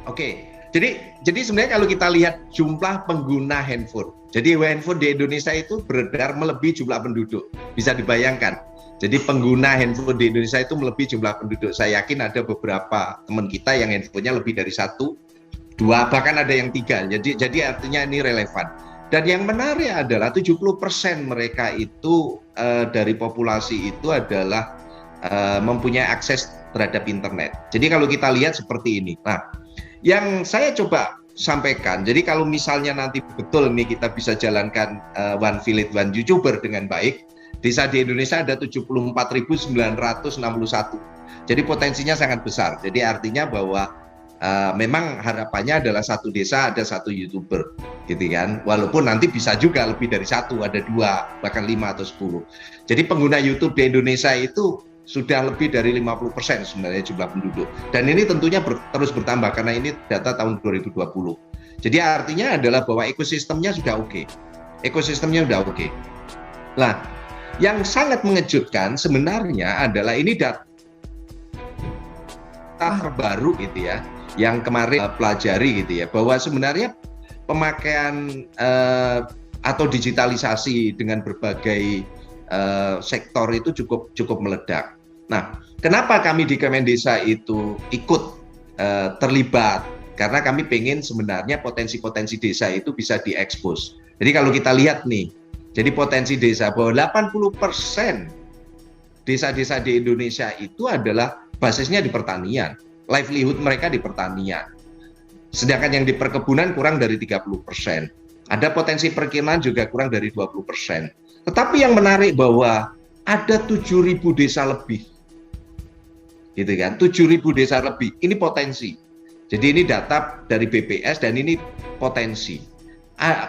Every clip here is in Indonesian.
Oke, jadi sebenarnya kalau kita lihat jumlah pengguna handphone, jadi handphone di Indonesia itu beredar melebihi jumlah penduduk, bisa dibayangkan. Jadi pengguna handphone di Indonesia itu melebihi jumlah penduduk. Saya yakin ada beberapa teman kita yang handphonenya lebih dari satu, dua, bahkan ada yang tiga. Jadi artinya ini relevan. Dan yang menarik adalah 70% mereka itu dari populasi itu adalah mempunyai akses terhadap internet. Jadi kalau kita lihat seperti ini. Nah, yang saya coba sampaikan, jadi kalau misalnya nanti betul nih kita bisa jalankan One Village One YouTuber dengan baik, desa di Indonesia ada 74.961. Jadi potensinya sangat besar. Jadi artinya bahwa memang harapannya adalah satu desa ada satu YouTuber, gitu kan. Walaupun nanti bisa juga lebih dari satu, ada dua, bahkan 5 atau 10. Jadi pengguna YouTube di Indonesia itu sudah lebih dari 50% sebenarnya jumlah penduduk. Dan ini tentunya terus bertambah karena ini data tahun 2020. Jadi artinya adalah bahwa ekosistemnya sudah oke. Ekosistemnya sudah oke. Nah, yang sangat mengejutkan sebenarnya adalah ini data terbaru gitu ya, yang kemarin pelajari gitu ya, bahwa sebenarnya pemakaian atau digitalisasi dengan berbagai sektor itu cukup meledak. Nah, kenapa kami di Kemendesa itu ikut terlibat? Karena kami pengen sebenarnya potensi-potensi desa itu bisa diekspos. Jadi kalau kita lihat nih, jadi potensi desa bahwa 80% desa-desa di Indonesia itu adalah basisnya di pertanian, livelihood mereka di pertanian. Sedangkan yang di perkebunan kurang dari 30%. Ada potensi perkiraan juga kurang dari 20%. Tetapi yang menarik bahwa ada 7.000 desa lebih. Gitu kan, 7.000 desa lebih. Ini potensi. Jadi ini data dari BPS dan ini potensi.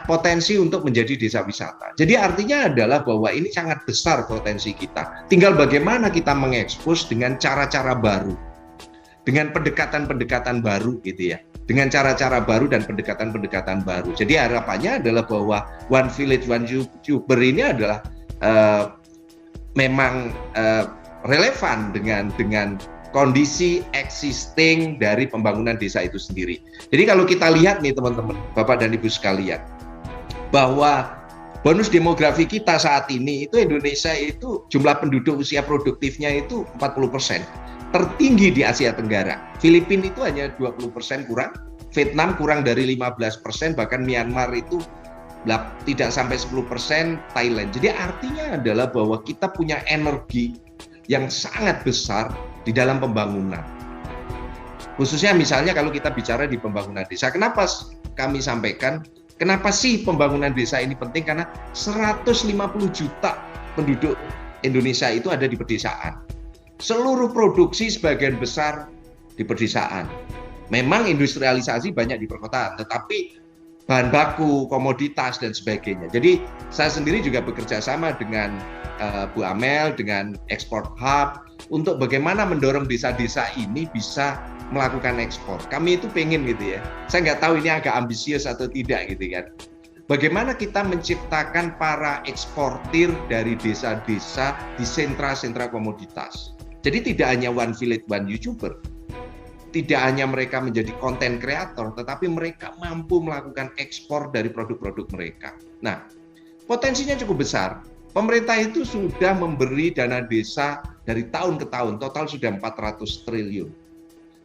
Potensi untuk menjadi desa wisata. Jadi artinya adalah bahwa ini sangat besar potensi kita. Tinggal bagaimana kita mengekspos dengan cara-cara baru. Dengan pendekatan-pendekatan baru gitu ya. Dengan cara-cara baru dan pendekatan-pendekatan baru. Jadi harapannya adalah bahwa One Village One YouTuber ini adalah memang relevan dengan kondisi existing dari pembangunan desa itu sendiri. Jadi kalau kita lihat nih teman-teman, Bapak dan Ibu sekalian, bahwa bonus demografi kita saat ini itu Indonesia itu jumlah penduduk usia produktifnya itu 40%. Tertinggi di Asia Tenggara. Filipina itu hanya 20% kurang, Vietnam kurang dari 15%, bahkan Myanmar itu tidak sampai 10%, Thailand. Jadi artinya adalah bahwa kita punya energi yang sangat besar di dalam pembangunan. Khususnya misalnya kalau kita bicara di pembangunan desa. Kenapa kami sampaikan, kenapa sih pembangunan desa ini penting? Karena 150 juta penduduk Indonesia itu ada di pedesaan. Seluruh produksi sebagian besar di pedesaan. Memang industrialisasi banyak di perkotaan, tetapi bahan baku, komoditas, dan sebagainya. Jadi saya sendiri juga bekerja sama dengan Bu Amel, dengan Export Hub, untuk bagaimana mendorong desa-desa ini bisa melakukan ekspor. Kami itu pengen gitu ya, saya nggak tahu ini agak ambisius atau tidak gitu kan. Bagaimana kita menciptakan para eksportir dari desa-desa di sentra-sentra komoditas. Jadi tidak hanya One Village One YouTuber, tidak hanya mereka menjadi konten kreator, tetapi mereka mampu melakukan ekspor dari produk-produk mereka. Nah, potensinya cukup besar. Pemerintah itu sudah memberi dana desa dari tahun ke tahun, total sudah 400 triliun.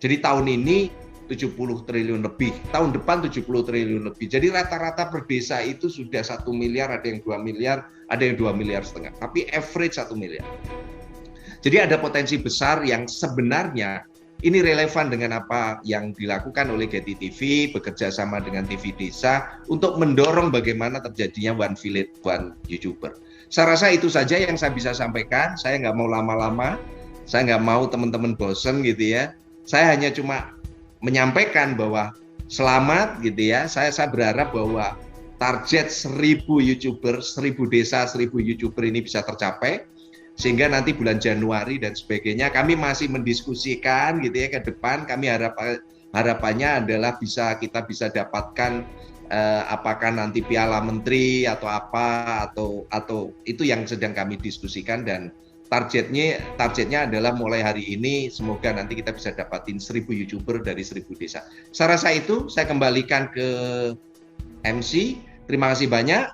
Jadi tahun ini 70 triliun lebih, tahun depan 70 triliun lebih. Jadi rata-rata per desa itu sudah 1 miliar, ada yang 2 miliar, ada yang 2,5 miliar. Tapi average 1 miliar. Jadi ada potensi besar yang sebenarnya ini relevan dengan apa yang dilakukan oleh Getty TV, bekerja sama dengan TV Desa untuk mendorong bagaimana terjadinya One Village One YouTuber. Saya rasa itu saja yang saya bisa sampaikan. Saya nggak mau lama-lama, saya nggak mau teman-teman bosen gitu ya. Saya hanya cuma menyampaikan bahwa selamat gitu ya. Saya berharap bahwa target 1.000 YouTuber, 1.000 desa, 1.000 YouTuber ini bisa tercapai. Sehingga nanti bulan Januari dan sebagainya kami masih mendiskusikan gitu ya ke depan. Kami harapannya adalah kita bisa dapatkan apakah nanti piala menteri atau apa atau itu yang sedang kami diskusikan dan targetnya adalah mulai hari ini semoga nanti kita bisa dapatin 1.000 YouTuber dari 1.000 desa. Saya rasa itu saya kembalikan ke MC. Terima kasih banyak.